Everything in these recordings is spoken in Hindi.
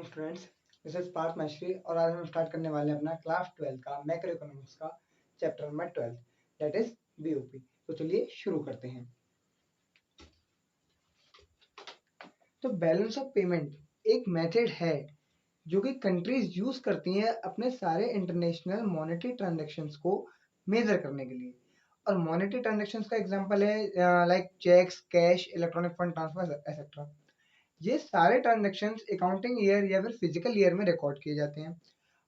Morning students, this is Parth Maishri और आज हम स्टार्ट करने वाले हैं अपना क्लास 12 का मैक्रो इकोनॉमिक्स का chapter number 12 that is BOP. तो चलिए शुरू करते हैं। तो बैलेंस ऑफ पेमेंट एक मेथड है जो कि कंट्रीज यूज करती हैं अपने सारे इंटरनेशनल मॉनेटरी ट्रांजैक्शंस को मेजर करने के लिए। और मॉनेटरी ट्रांजैक्शंस का एग्जांपल है like cheques, cash, electronic fund transfer etcetera. ये सारे ट्रांजैक्शंस अकाउंटिंग ईयर या फिर फिजिकल ईयर में रिकॉर्ड किए जाते हैं।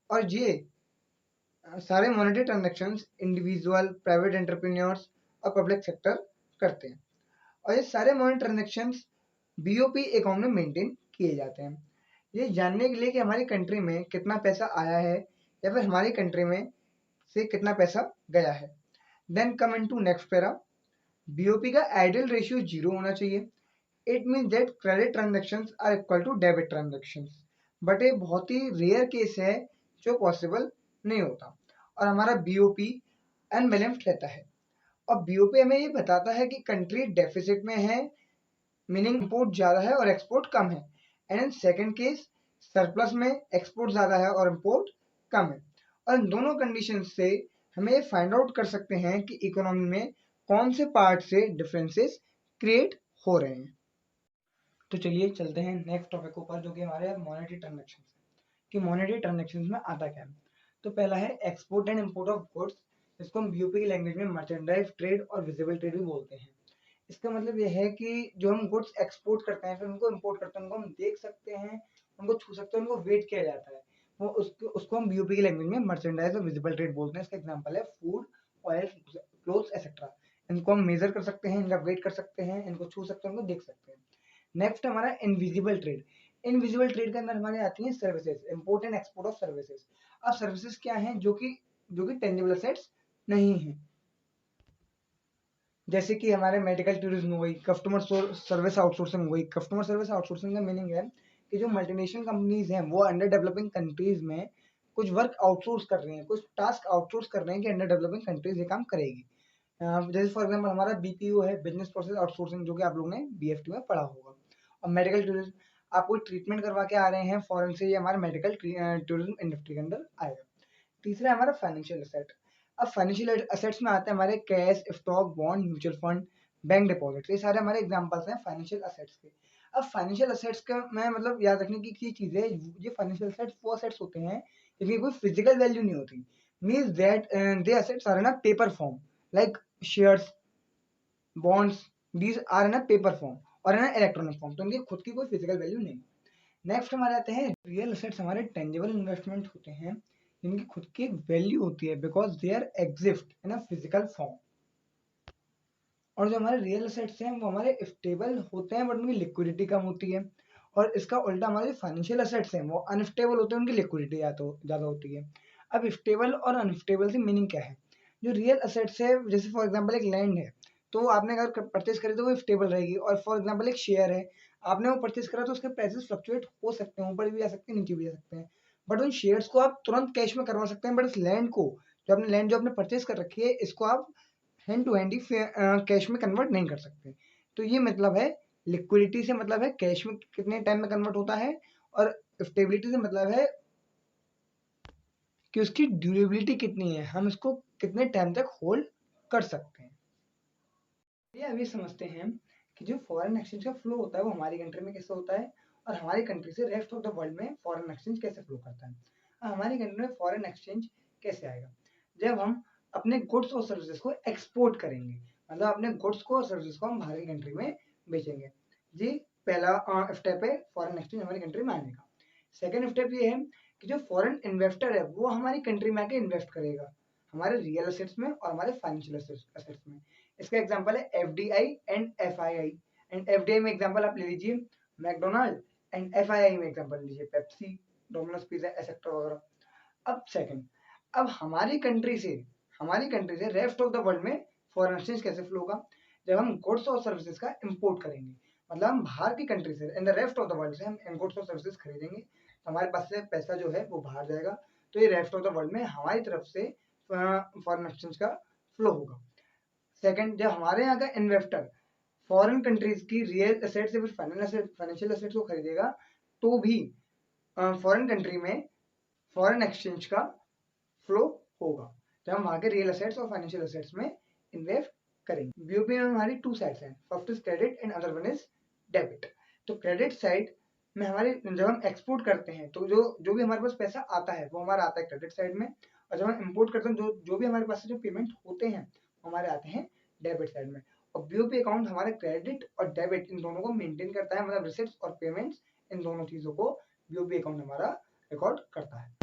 और ये सारे monetary transactions individual, private entrepreneurs और पब्लिक सेक्टर करते हैं। और ये सारे मॉनेटरी ट्रांजैक्शंस बीओपी अकाउंट में मेंटेन किए जाते हैं, ये जानने के लिए कि हमारी कंट्री में कितना पैसा आया है या फिर हमारी कंट्री में से कितना पैसा गया है। Then come into next para. BOP का आइडियल रेशियो 0 होना चाहिए। It means that credit transactions are equal to debit transactions. But ये बहुत ही रेयर केस है जो पॉसिबल नहीं होता और हमारा बीओपी अनबैलेंस्ड रहता है। और बीओपी हमें ये बताता है कि कंट्री डेफिसिट में है, मीनिंग इंपोर्ट ज़्यादा है और एक्सपोर्ट कम है। And in second case surplus में एक्सपोर्ट ज़्यादा है और इंपोर्ट कम है। और इन दोनों कंडीशन से हमें ये फाइंड आउट कर सकते हैं कि इकोनॉमी में कौन से पार्ट से डिफरेंसेस क्रिएट हो रहे हैं। तो चलिए चलते हैं नेक्स्ट टॉपिक ऊपर, जो कि हमारे मॉनेटरी ट्रांजैक्शन है कि मॉनेटरी ट्रांजैक्शन में आता क्या है। तो पहला है export and import of goods, जिसको हम बीओपी की लैंग्वेज में मर्चेंडाइज ट्रेड और विजिबल ट्रेड भी बोलते हैं। इसका मतलब यह है कि जो हम गुड्स एक्सपोर्ट करते हैं फिर उनको इंपोर्ट करते हैं, उनको हम देख सकते हैं, उनको छू सकते हैं, उनको वेट किया जाता है, वो उसको हम बीओपी की लैंग्वेज में मर्चेंडाइज और विजिबल ट्रेड बोलते हैं। इसका एग्जांपल है फूड, ऑयल, क्लोथ्स एक्सेट्रा। इनको हम मेजर कर सकते हैं, इनका वेट कर सकते हैं, इनको छू सकते हैं, उनको देख सकते हैं। नेक्स्ट हमारा इनविजिबल ट्रेड। इनविजिबल ट्रेड के अंदर हमारे आती हैं services, import and export of services. अब सर्विसेज क्या हैं जो कि टेंजिबल एसेट्स नहीं है, जैसे कि हमारे मेडिकल टूरिज्म हो गई, कस्टमर सर्विस आउटसोर्सिंग हो गई। कस्टमर सर्विस आउटसोर्सिंग का मीनिंग है कि जो मल्टीनेशनल कंपनीज हैं वो अंडर डेवलपिंग कंट्रीज में कुछ वर्क आउटसोर्स कर रही हैं, कुछ टास्क आउटसोर्स कर रहे हैं कि अंडर डेवलपिंग कंट्रीज ये काम करेगी। जैसे फॉर एग्जांपल हमारा बीपीओ है, बिजनेस प्रोसेस आउटसोर्सिंग, जो कि आप लोगों ने बीएफटी में पढ़ा होगा। और मेडिकल टूरिज्म, आप कोई ट्रीटमेंट करवा के आ रहे हैं फॉरेन से, ये हमारे मेडिकल टूरिज्म इंडस्ट्री के अंदर आएगा। तीसरा है हमारा फाइनेंशियल एसेट। अब फाइनेंशियल एसेट्स में आते हैं हमारे cash, stock, bond, mutual fund, bank deposit. ये सारे हमारे एग्जांपल्स हैं फाइनेंशियल एसेट्स के। अब फाइनेंशियल एसेट्स का मैं मतलब याद रखने की चीज़ है, ये फाइनेंशियल एसेट्स वो एसेट्स होते हैं जिनकी कोई फिजिकल वैल्यू नहीं होती। Means that they assets are in a paper form, like shares, bonds, these are in a paper form और इन अ इलेक्ट्रॉनिक फॉर्म, तो उनकी खुद की कोई फिजिकल वैल्यू नहीं। नेक्स्ट हमारे आते हैं रियल एसेट्स। हमारे टेंजिबल इन्वेस्टमेंट होते हैं जिनकी खुद की एक वैल्यू होती है because they are exist in a physical form. और जो हमारे रियल एसेट्स हैं वो हमारे स्टेबल होते हैं बट उनकी लिक्विडिटी कम होती है। और इसका उल्टा हमारे फाइनेंशियल एसेट्स हैं वो अनस्टेबल होते हैं, उनकी लिक्विडिटी ज़्यादा होती है। अब स्टेबल और अनस्टेबल से मीनिंग क्या है। जो रियल एसेट्स है, जैसे फॉर एग्जांपल एक लैंड है, तो आपने अगर परचेज करी तो वो स्टेबल रहेगी। और फॉर एग्जांपल एक शेयर है, आपने वो परचेज करा तो उसके प्राइसेस फ्लक्चुएट हो सकते हैं, ऊपर भी जा सकते हैं, नीचे भी जा सकते हैं। बट उन शेयर्स को आप तुरंत कैश में करवा सकते हैं, बट इस लैंड को, जो आपने परचेज कर रखी है, इसको आप हैंड टू हैंड ही कैश में कन्वर्ट नहीं कर सकते। तो ये मतलब है लिक्विडिटी से मतलब है कैश में कितने टाइम में कन्वर्ट होता है, और स्टेबिलिटी से मतलब है कि उसकी ड्यूरेबिलिटी कितनी है, हम इसको कितने टाइम तक होल्ड कर सकते हैं। ये अभी समझते हैं कि जो फॉरेन एक्सचेंज का फ्लो होता है वो हमारी कंट्री में कैसे होता है और हमारी कंट्री से रेस्ट ऑफ द वर्ल्ड में फॉरेन एक्सचेंज कैसे फ्लो करता है। हमारी कंट्री में फॉरेन एक्सचेंज कैसे आएगा, जब हम अपने गुड्स और सर्विसेज को एक्सपोर्ट करेंगे, मतलब अपने गुड्स को और सर्विसेज को हम बाहर की कंट्री में बेचेंगे। जी, पहला स्टेप है फॉरेन एक्सचेंज हमारी कंट्री में आने का। सेकेंड स्टेप ये है कि जो फॉरेन इन्वेस्टर है वो हमारी कंट्री में आके इन्वेस्ट करेगा, हमारे रियल एसेट्स में और हमारे फाइनेंशियल एसेट्स में। इसका एग्जांपल है FDI and FII. And FDI में एग्जांपल आप ले लीजिए मैकडोनाल्ड, एंड एफआईआई में एग्जांपल लीजिए पेप्सी, डोमिनोज पिज्जा एक्सेट्रा वगैरह। अब सेकंड, अब हमारी कंट्री से रेस्ट ऑफ द वर्ल्ड में फॉरेन एक्सचेंज कैसे फ्लो होगा, जब हम गुड्स और सर्विसेज का इंपोर्ट करेंगे, मतलब हम बाहर की कंट्री से in the rest of the world से हम गुड्स और सर्विसेज खरीदेंगे, तो हमारे पास से पैसा जो है वो बाहर जाएगा, तो ये रेस्ट ऑफ द वर्ल्ड में हमारी तरफ से फॉरेन एक्सचेंज का फ्लो होगा। सेकंड, जब हमारे यहाँ का इन्वेस्टर फॉरेन कंट्रीज की रियल एसेट्स या फिर फाइनेंशियल एसेट्स को खरीदेगा, तो भी फॉरेन कंट्री में फॉरेन एक्सचेंज का फ्लो होगा, जब हम वहाँ के रियल असेट्स और फाइनेंशियल असेट्स में इन्वेस्ट करेंगे। बीओपी में हमारी टू साइड्स हैं, first is credit and other one is debit. तो क्रेडिट साइड में हमारे जब हम एक्सपोर्ट करते हैं तो जो भी हमारे पास पैसा आता है वो हमारा आता है क्रेडिट साइड में, और जब हम इम्पोर्ट करते हैं जो भी हमारे पास से जो पेमेंट होते हैं वो हमारे आते हैं डेबिट साइड में। और बीओपी अकाउंट हमारे क्रेडिट और डेबिट इन दोनों को मेंटेन करता है, मतलब रिसिप्ट्स और पेमेंट्स इन दोनों चीजों को बीओपी अकाउंट हमारा रिकॉर्ड करता है।